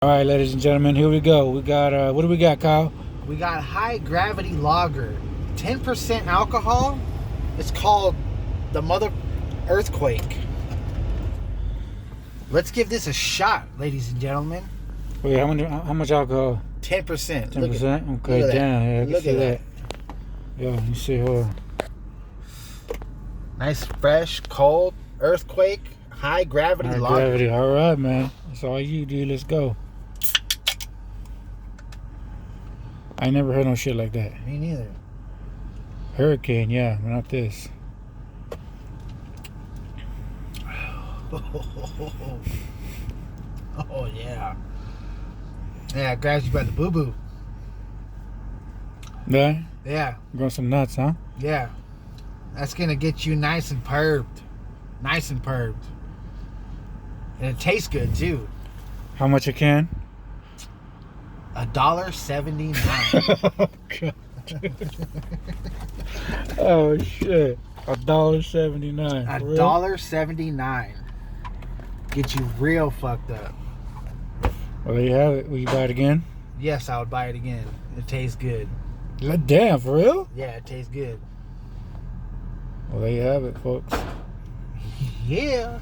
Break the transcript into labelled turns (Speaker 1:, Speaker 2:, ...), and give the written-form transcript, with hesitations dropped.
Speaker 1: All right, ladies and gentlemen, here we go. We got, what do we got, Kyle?
Speaker 2: We got high gravity lager, 10% alcohol. It's called the Mother Earthquake. Let's give this a shot, ladies and gentlemen.
Speaker 1: Wait, how much alcohol?
Speaker 2: 10%.
Speaker 1: 10%? Okay,
Speaker 2: look at
Speaker 1: damn, yeah, I can
Speaker 2: Look
Speaker 1: see
Speaker 2: at
Speaker 1: that. Yeah, you see her.
Speaker 2: Nice, fresh, cold Earthquake, high gravity
Speaker 1: High
Speaker 2: lager.
Speaker 1: gravity, all right, man. That's all you do. Let's go. I never heard no shit like that.
Speaker 2: Me neither.
Speaker 1: Hurricane, yeah, but not this.
Speaker 2: Oh yeah. Yeah, it grabs you by the boo boo.
Speaker 1: Yeah?
Speaker 2: Yeah.
Speaker 1: Growing some nuts, huh?
Speaker 2: Yeah. That's gonna get you nice and perved. Nice and perved. And it tastes good too.
Speaker 1: How much a can?
Speaker 2: $1.79.
Speaker 1: Oh shit. $1.79.
Speaker 2: $1.79. Get you real fucked up.
Speaker 1: Well, there you have it. Will you buy it again?
Speaker 2: Yes, I would buy it again. It tastes good.
Speaker 1: Damn, for real?
Speaker 2: Yeah, it tastes good.
Speaker 1: Well, there you have it, folks.
Speaker 2: Yeah.